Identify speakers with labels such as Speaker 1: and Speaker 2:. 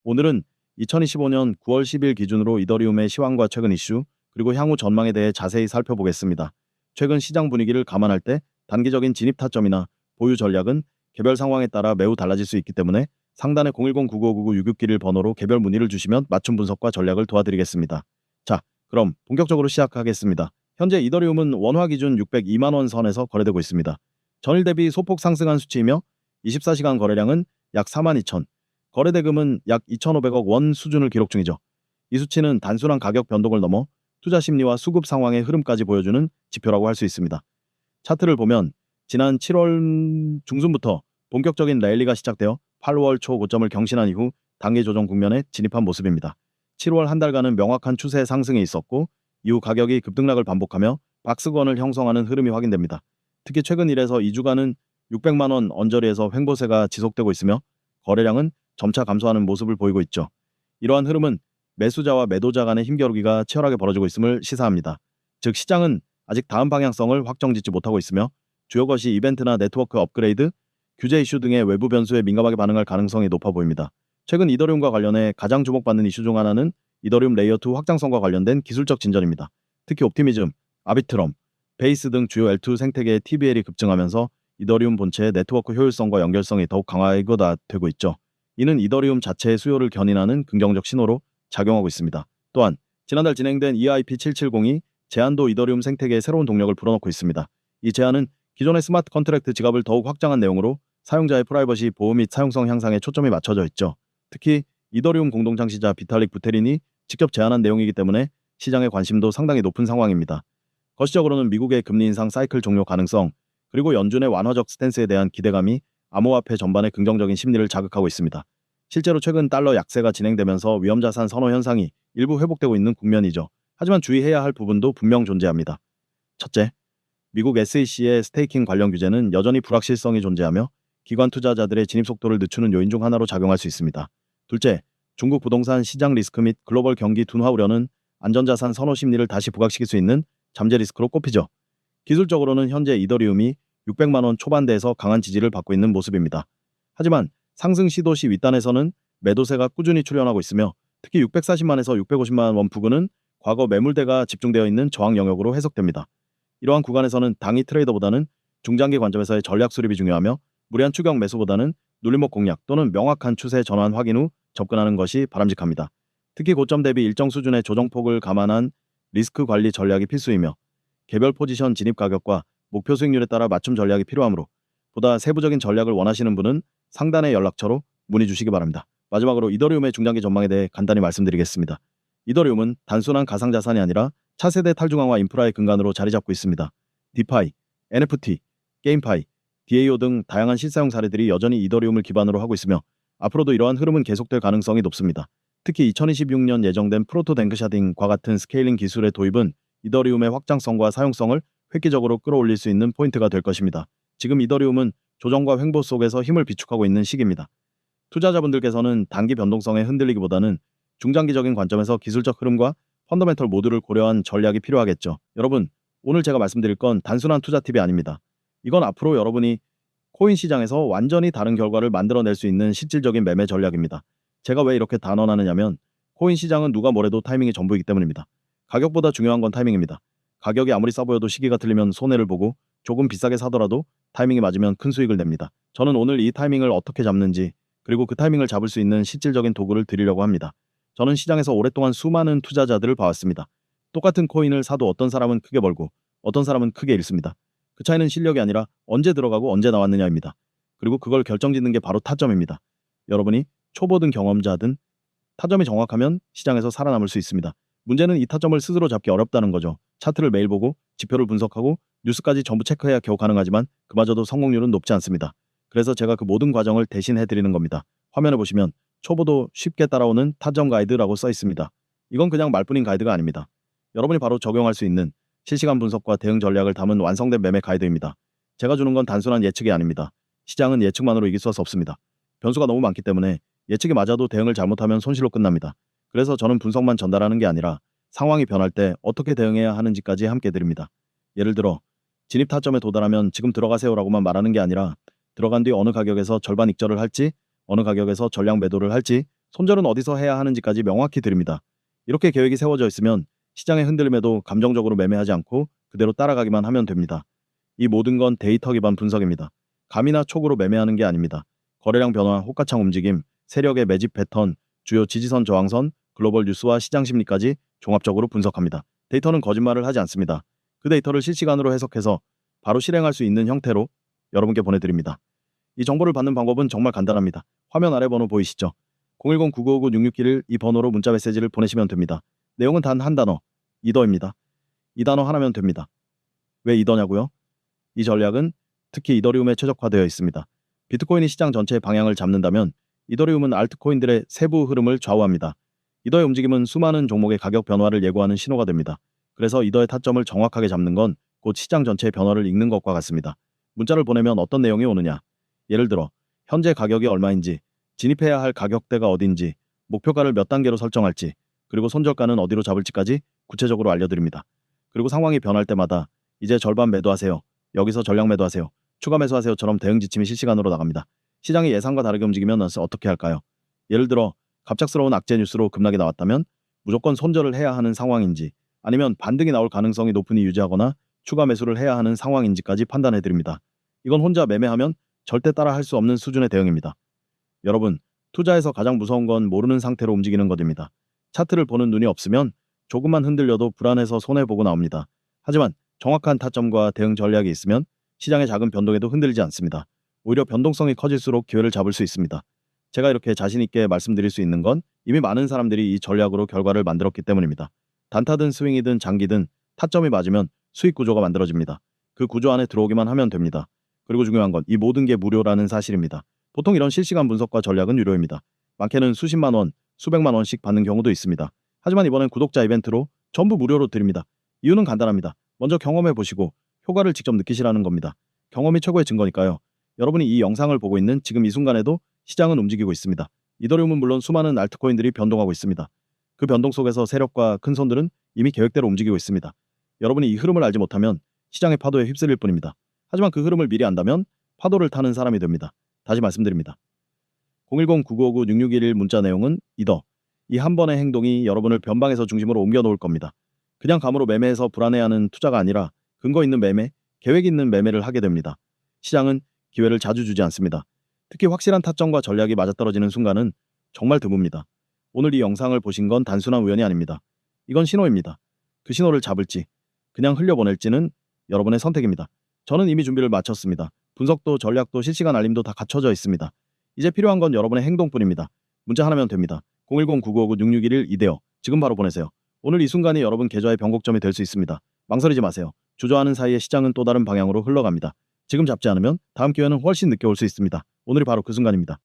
Speaker 1: 오늘은 2025년 9월 10일 기준으로 이더리움의 시황과 최근 이슈, 그리고 향후 전망에 대해 자세히 살펴보겠습니다. 최근 시장 분위기를 감안할 때 단기적인 진입 타점이나 보유 전략은 개별 상황에 따라 매우 달라질 수 있기 때문에 상단의 010-9999-661 번호로 개별 문의를 주시면 맞춤 분석과 전략을 도와드리겠습니다. 자, 그럼 본격적으로 시작하겠습니다. 현재 이더리움은 원화 기준 602만 원 선에서 거래되고 있습니다. 전일 대비 소폭 상승한 수치이며 24시간 거래량은 약 42,000, 거래 대금은 약 2,500억 원 수준을 기록 중이죠. 이 수치는 단순한 가격 변동을 넘어 투자 심리와 수급 상황의 흐름까지 보여주는 지표라고 할 수 있습니다. 차트를 보면 지난 7월 중순부터 본격적인 랠리가 시작되어 8월 초 고점을 경신한 이후 단기 조정 국면에 진입한 모습입니다. 7월 한 달간은 명확한 추세 상승이 있었고 이후 가격이 급등락을 반복하며 박스권을 형성하는 흐름이 확인됩니다. 특히 최근 1에서 2주간은 600만 원 언저리에서 횡보세가 지속되고 있으며 거래량은 점차 감소하는 모습을 보이고 있죠. 이러한 흐름은 매수자와 매도자 간의 힘겨루기가 치열하게 벌어지고 있음을 시사합니다. 즉 시장은 아직 다음 방향성을 확정짓지 못하고 있으며 주요 것이 이벤트나 네트워크 업그레이드, 규제 이슈 등의 외부 변수에 민감하게 반응할 가능성이 높아 보입니다. 최근 이더리움과 관련해 가장 주목받는 이슈 중 하나는 이더리움 레이어2 확장성과 관련된 기술적 진전입니다. 특히 옵티미즘, 아비트럼, 베이스 등 주요 L2 생태계의 TVL이 급증하면서 이더리움 본체의 네트워크 효율성과 연결성이 더욱 강화되고 있죠. 이는 이더리움 자체의 수요를 견인하는 긍정적 신호로 작용하고 있습니다. 또한 지난달 진행된 EIP770이 제한도 이더리움 생태계에 새로운 동력을 불어넣고 있습니다. 이 제안은 기존의 스마트 컨트랙트 지갑을 더욱 확장한 내용으로 사용자의 프라이버시 보호 및 사용성 향상에 초점이 맞춰져 있죠. 특히 이더리움 공동창시자 비탈릭 부테린이 직접 제안한 내용이기 때문에 시장의 관심도 상당히 높은 상황입니다. 거시적으로는 미국의 금리 인상 사이클 종료 가능성, 그리고 연준의 완화적 스탠스에 대한 기대감이 암호화폐 전반의 긍정적인 심리를 자극하고 있습니다. 실제로 최근 달러 약세가 진행되면서 위험자산 선호 현상이 일부 회복되고 있는 국면이죠. 하지만 주의해야 할 부분도 분명 존재합니다. 첫째, 미국 SEC의 스테이킹 관련 규제는 여전히 불확실성이 존재하며 기관 투자자들의 진입 속도를 늦추는 요인 중 하나로 작용할 수 있습니다. 둘째, 중국 부동산 시장 리스크 및 글로벌 경기 둔화 우려는 안전자산 선호 심리를 다시 부각시킬 수 있는 잠재 리스크로 꼽히죠. 기술적으로는 현재 이더리움이 600만 원 초반대에서 강한 지지를 받고 있는 모습입니다. 하지만 상승 시도 시 윗단에서는 매도세가 꾸준히 출현하고 있으며 특히 640만에서 650만 원 부근은 과거 매물대가 집중되어 있는 저항 영역으로 해석됩니다. 이러한 구간에서는 당위 트레이더보다는 중장기 관점에서의 전략 수립이 중요하며 무리한 추격 매수보다는 눌림목 공략 또는 명확한 추세 전환 확인 후 접근하는 것이 바람직합니다. 특히 고점 대비 일정 수준의 조정폭을 감안한 리스크 관리 전략이 필수이며 개별 포지션 진입 가격과 목표 수익률에 따라 맞춤 전략이 필요하므로 보다 세부적인 전략을 원하시는 분은 상단의 연락처로 문의 주시기 바랍니다. 마지막으로 이더리움의 중장기 전망에 대해 간단히 말씀드리겠습니다. 이더리움은 단순한 가상자산이 아니라 차세대 탈중앙화 인프라의 근간으로 자리 잡고 있습니다. 디파이, NFT, 게임파이, DAO 등 다양한 실사용 사례들이 여전히 이더리움을 기반으로 하고 있으며 앞으로도 이러한 흐름은 계속될 가능성이 높습니다. 특히 2026년 예정된 프로토 댕크샤딩과 같은 스케일링 기술의 도입은 이더리움의 확장성과 사용성을 획기적으로 끌어올릴 수 있는 포인트가 될 것입니다. 지금 이더리움은 조정과 횡보 속에서 힘을 비축하고 있는 시기입니다. 투자자분들께서는 단기 변동성에 흔들리기보다는 중장기적인 관점에서 기술적 흐름과 펀더멘털 모두를 고려한 전략이 필요하겠죠. 여러분, 오늘 제가 말씀드릴 건 단순한 투자 팁이 아닙니다. 이건 앞으로 여러분이 코인 시장에서 완전히 다른 결과를 만들어낼 수 있는 실질적인 매매 전략입니다. 제가 왜 이렇게 단언하느냐면 코인 시장은 누가 뭐래도 타이밍이 전부이기 때문입니다. 가격보다 중요한 건 타이밍입니다. 가격이 아무리 싸 보여도 시기가 틀리면 손해를 보고 조금 비싸게 사더라도 타이밍이 맞으면 큰 수익을 냅니다. 저는 오늘 이 타이밍을 어떻게 잡는지 그리고 그 타이밍을 잡을 수 있는 실질적인 도구를 드리려고 합니다. 저는 시장에서 오랫동안 수많은 투자자들을 봐왔습니다. 똑같은 코인을 사도 어떤 사람은 크게 벌고 어떤 사람은 크게 잃습니다. 그 차이는 실력이 아니라 언제 들어가고 언제 나왔느냐입니다. 그리고 그걸 결정짓는 게 바로 타점입니다. 여러분이 초보든 경험자든 타점이 정확하면 시장에서 살아남을 수 있습니다. 문제는 이 타점을 스스로 잡기 어렵다는 거죠. 차트를 매일 보고 지표를 분석하고 뉴스까지 전부 체크해야 겨우 가능하지만 그마저도 성공률은 높지 않습니다. 그래서 제가 그 모든 과정을 대신 해드리는 겁니다. 화면에 보시면 초보도 쉽게 따라오는 타점 가이드라고 써 있습니다. 이건 그냥 말뿐인 가이드가 아닙니다. 여러분이 바로 적용할 수 있는 실시간 분석과 대응 전략을 담은 완성된 매매 가이드입니다. 제가 주는 건 단순한 예측이 아닙니다. 시장은 예측만으로 이길 수 없습니다. 변수가 너무 많기 때문에 예측이 맞아도 대응을 잘못하면 손실로 끝납니다. 그래서 저는 분석만 전달하는 게 아니라 상황이 변할 때 어떻게 대응해야 하는지까지 함께 드립니다. 예를 들어 진입 타점에 도달하면 지금 들어가세요라고만 말하는 게 아니라 들어간 뒤 어느 가격에서 절반 익절을 할지 어느 가격에서 전량 매도를 할지 손절은 어디서 해야 하는지까지 명확히 드립니다. 이렇게 계획이 세워져 있으면 시장의 흔들림에도 감정적으로 매매하지 않고 그대로 따라가기만 하면 됩니다. 이 모든 건 데이터 기반 분석입니다. 감이나 촉으로 매매하는 게 아닙니다. 거래량 변화, 호가창 움직임, 세력의 매집 패턴, 주요 지지선 저항선, 글로벌 뉴스와 시장 심리까지 종합적으로 분석합니다. 데이터는 거짓말을 하지 않습니다. 그 데이터를 실시간으로 해석해서 바로 실행할 수 있는 형태로 여러분께 보내드립니다. 이 정보를 받는 방법은 정말 간단합니다. 화면 아래 번호 보이시죠? 010-9959-6691 이 번호로 문자 메시지를 보내시면 됩니다. 내용은 단 한 단어, 이더입니다. 이 단어 하나면 됩니다. 왜 이더냐고요? 이 전략은 특히 이더리움에 최적화되어 있습니다. 비트코인이 시장 전체의 방향을 잡는다면 이더리움은 알트코인들의 세부 흐름을 좌우합니다. 이더의 움직임은 수많은 종목의 가격 변화를 예고하는 신호가 됩니다. 그래서 이더의 타점을 정확하게 잡는 건 곧 시장 전체의 변화를 읽는 것과 같습니다. 문자를 보내면 어떤 내용이 오느냐? 예를 들어 현재 가격이 얼마인지, 진입해야 할 가격대가 어딘지, 목표가를 몇 단계로 설정할지, 그리고 손절가는 어디로 잡을지까지 구체적으로 알려드립니다. 그리고 상황이 변할 때마다 이제 절반 매도하세요. 여기서 전량 매도하세요. 추가 매수하세요처럼 대응 지침이 실시간으로 나갑니다. 시장이 예상과 다르게 움직이면 어떻게 할까요? 예를 들어 갑작스러운 악재 뉴스로 급락이 나왔다면 무조건 손절을 해야 하는 상황인지, 아니면 반등이 나올 가능성이 높으니 유지하거나 추가 매수를 해야 하는 상황인지까지 판단해드립니다. 이건 혼자 매매하면 절대 따라 할 수 없는 수준의 대응입니다. 여러분, 투자에서 가장 무서운 건 모르는 상태로 움직이는 것입니다. 차트를 보는 눈이 없으면 조금만 흔들려도 불안해서 손해보고 나옵니다. 하지만 정확한 타점과 대응 전략이 있으면 시장의 작은 변동에도 흔들리지 않습니다. 오히려 변동성이 커질수록 기회를 잡을 수 있습니다. 제가 이렇게 자신 있게 말씀드릴 수 있는 건 이미 많은 사람들이 이 전략으로 결과를 만들었기 때문입니다. 단타든 스윙이든 장기든 타점이 맞으면 수익 구조가 만들어집니다. 그 구조 안에 들어오기만 하면 됩니다. 그리고 중요한 건 이 모든 게 무료라는 사실입니다. 보통 이런 실시간 분석과 전략은 유료입니다. 많게는 수십만 원, 수백만 원씩 받는 경우도 있습니다. 하지만 이번엔 구독자 이벤트로 전부 무료로 드립니다. 이유는 간단합니다. 먼저 경험해 보시고 효과를 직접 느끼시라는 겁니다. 경험이 최고의 증거니까요. 여러분이 이 영상을 보고 있는 지금 이 순간에도 시장은 움직이고 있습니다. 이더리움은 물론 수많은 알트코인들이 변동하고 있습니다. 그 변동 속에서 세력과 큰 손들은 이미 계획대로 움직이고 있습니다. 여러분이 이 흐름을 알지 못하면 시장의 파도에 휩쓸릴 뿐입니다. 하지만 그 흐름을 미리 안다면 파도를 타는 사람이 됩니다. 다시 말씀드립니다. 010-9959-6611 문자 내용은 이더. 이 한 번의 행동이 여러분을 변방에서 중심으로 옮겨 놓을 겁니다. 그냥 감으로 매매해서 불안해하는 투자가 아니라 근거 있는 매매, 계획 있는 매매를 하게 됩니다. 시장은 기회를 자주 주지 않습니다. 특히 확실한 타점과 전략이 맞아떨어지는 순간은 정말 드뭅니다. 오늘 이 영상을 보신 건 단순한 우연이 아닙니다. 이건 신호입니다. 그 신호를 잡을지, 그냥 흘려보낼지는 여러분의 선택입니다. 저는 이미 준비를 마쳤습니다. 분석도 전략도 실시간 알림도 다 갖춰져 있습니다. 이제 필요한 건 여러분의 행동뿐입니다. 문자 하나면 됩니다. 010-9959-6611 이대요. 지금 바로 보내세요. 오늘 이 순간이 여러분 계좌의 변곡점이 될 수 있습니다. 망설이지 마세요. 주저하는 사이에 시장은 또 다른 방향으로 흘러갑니다. 지금 잡지 않으면 다음 기회는 훨씬 늦게 올 수 있습니다. 오늘이 바로 그 순간입니다.